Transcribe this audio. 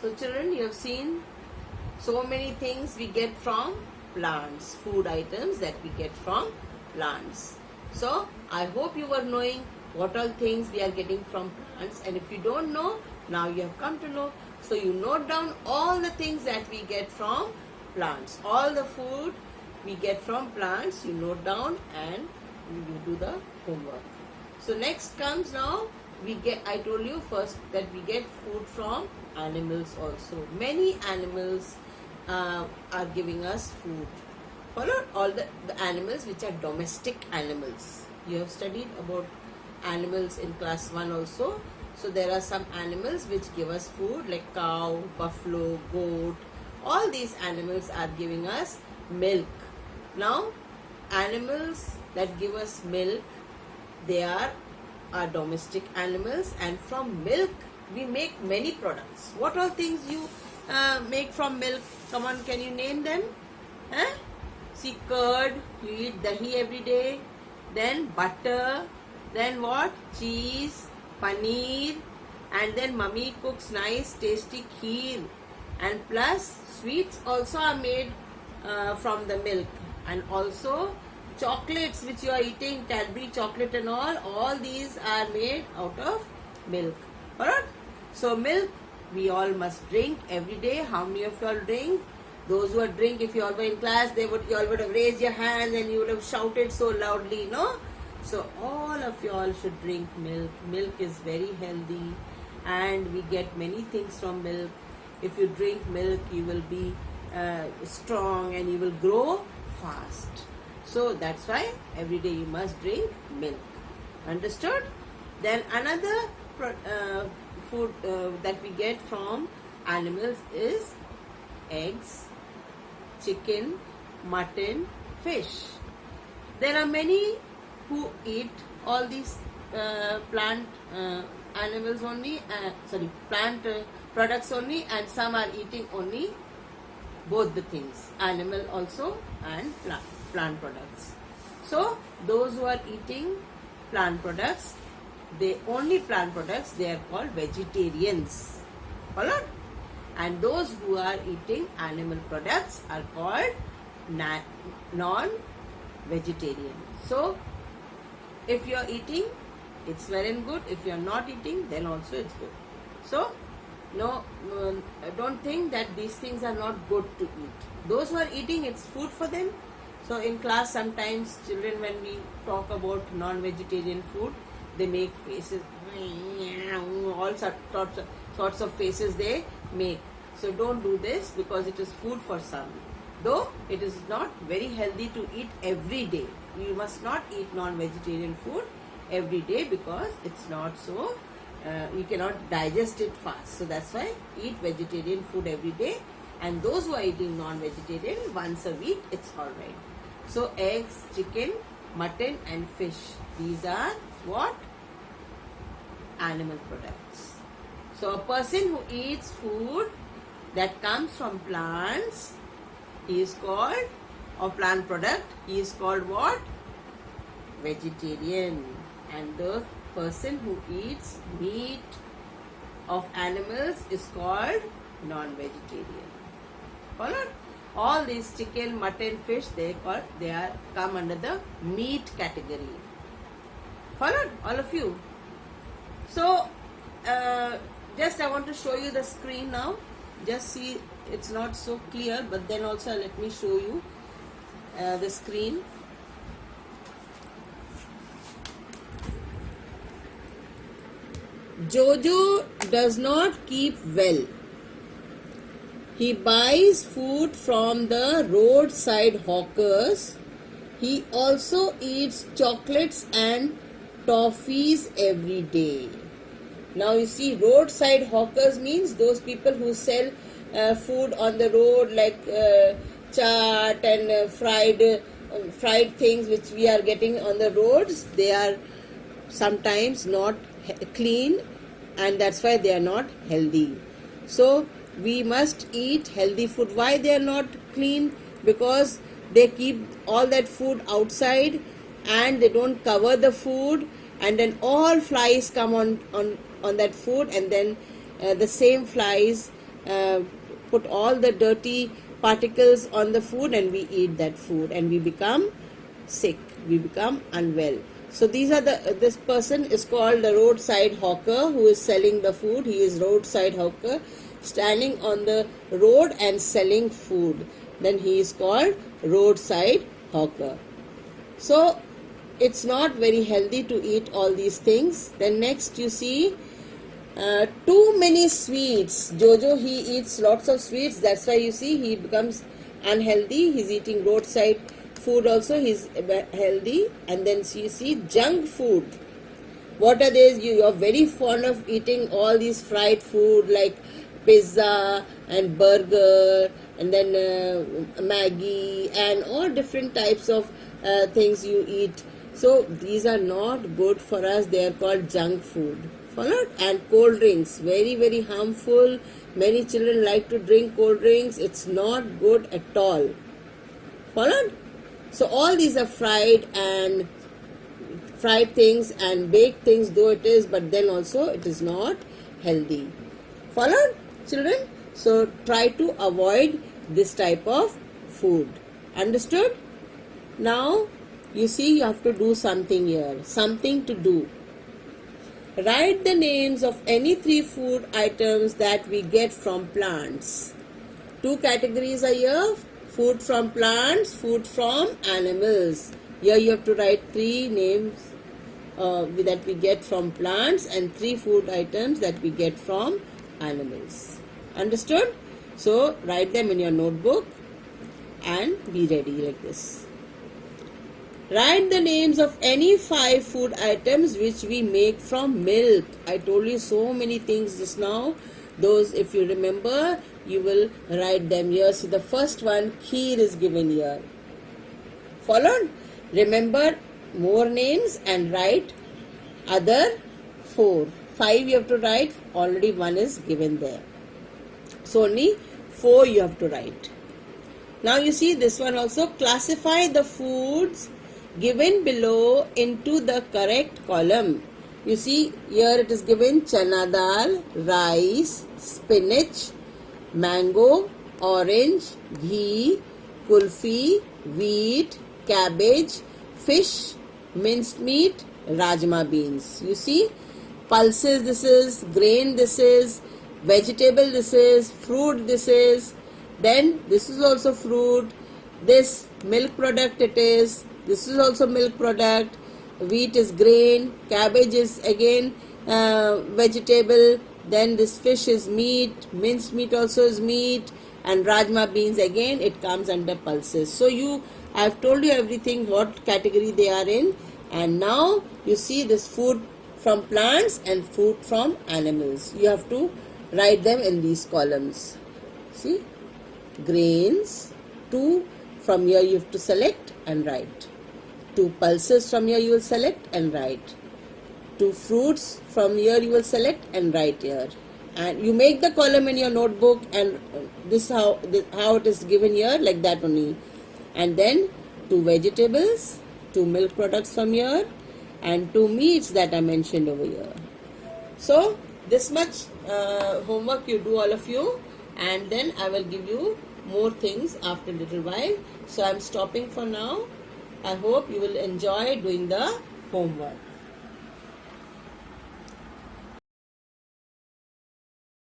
So children, you have seen so many things we get from plants, food items that we get from plants. So I hope you were knowing what all things we are getting from plants, and if you don't know, now you have come to know. So you note down all the things that we get from plants, all the food we get from plants, you note down and you do the homework. So next comes now, I told you first that we get food from animals also. Many animals are giving us food. Follow all the animals which are domestic animals. You have studied about animals in class 1 also. So there are some animals which give us food like cow, buffalo, goat. All these animals are giving us milk. Now, animals that give us milk, they are our domestic animals, and from milk we make many products. What all things you make from milk? Come on, can you name them? See, curd, you eat dahi every day, then butter, then what? Cheese, paneer, and then mummy cooks nice tasty kheer, and plus sweets also are made from the milk, and also chocolates which you are eating, Cadbury chocolate and all these are made out of milk. Alright? So milk we all must drink every day. How many of you all drink? Those who are drink, if you all were in class, you all would have raised your hands and you would have shouted so loudly, no? So all of you all should drink milk. Milk is very healthy and we get many things from milk. If you drink milk, you will be strong and you will grow fast. So that's why every day you must drink milk. Understood? Then another food that we get from animals is eggs, chicken, mutton, fish. There are many who eat all these plant animals only, plant products only, and some are eating only both the things, animal also and plant products. So those who are eating plant products, they only plant products, they are called vegetarians. Followed? And those who are eating animal products are called non-vegetarian. So if you are eating, it's well and good. If you are not eating, then also it's good. So no, don't think that these things are not good to eat. Those who are eating, it's food for them. So in class sometimes children, when we talk about non-vegetarian food, they make faces, all sorts of faces they make. So don't do this because it is food for some. Though it is not very healthy to eat every day. You must not eat non-vegetarian food every day because it's not so, you cannot digest it fast. So that's why eat vegetarian food every day. And those who are eating non-vegetarian once a week, it's alright. So eggs, chicken, mutton and fish. These are what? Animal products. So a person who eats food that comes from plants, he is called, or plant product, he is called what? Vegetarian. And the person who eats meat of animals is called non-vegetarian. Followed? All these chicken, mutton, fish, they come under the meat category. Followed? All of you? So, just I want to show you the screen now. Just see, it's not so clear, but then also let me show you the screen. Jojo does not keep well. He buys food from the roadside hawkers. He also eats chocolates and toffees every day. Now you see, roadside hawkers means those people who sell food on the road like chaat and fried things which we are getting on the roads. They are sometimes not clean and that's why they are not healthy. So we must eat healthy food. Why they are not clean? Because they keep all that food outside and they don't cover the food, and then all flies come on that food, and then the same flies put all the dirty particles on the food, and we eat that food and we become sick, we become unwell. So these are this person is called the roadside hawker who is selling the food. He is roadside hawker, standing on the road and selling food. Then he is called roadside hawker. So it's not very healthy to eat all these things. Then next you see too many sweets. Jojo, he eats lots of sweets. That's why you see he becomes unhealthy. He's eating roadside food also. He's healthy. And then you see junk food. What are these? You're very fond of eating all these fried food like pizza and burger and then Maggie and all different types of things you eat. So these are not good for us. They are called junk food. Followed? And cold drinks, very very harmful. Many children like to drink cold drinks. It's not good at all. Followed? So all these are fried things and baked things, though it is, but then also it is not healthy. Followed, children? So try to avoid this type of food. Understood? Now you see you have to do something here. Something to do. Write the names of any 3 food items that we get from plants. 2 categories are here. Food from plants, food from animals. Here you have to write 3 names that we get from plants and 3 food items that we get from animals. Understood? So write them in your notebook and be ready like this. Write the names of any 5 food items which we make from milk. I told you so many things just now. Those, if you remember, you will write them here. So the first one, kheer, is given here. Followed? Remember more names and write other 4. 5 you have to write. Already 1 is given there. So only 4 you have to write. Now you see this one also. Classify the foods given below into the correct column. You see here it is given chana dal, rice, spinach, mango, orange, ghee, kulfi, wheat, cabbage, fish, minced meat, rajma beans. You see pulses this is, grain this is, vegetable this is, fruit this is, then this is also fruit, this milk product it is, this is also milk product, wheat is grain, cabbage is again vegetable, then this fish is meat, minced meat also is meat, and rajma beans again it comes under pulses. So I have told you everything what category they are in, and now you see this food from plants and food from animals. You have to write them in these columns. See, grains, 2 from here you have to select and write. 2 pulses from here you will select and write. 2 fruits from here you will select and write here. And you make the column in your notebook, and this how it is given here, like that only. And then 2 vegetables, 2 milk products from here, and 2 meats that I mentioned over here. So this much homework you do, all of you, and then I will give you more things after a little while. So I am stopping for now. I hope you will enjoy doing the homework.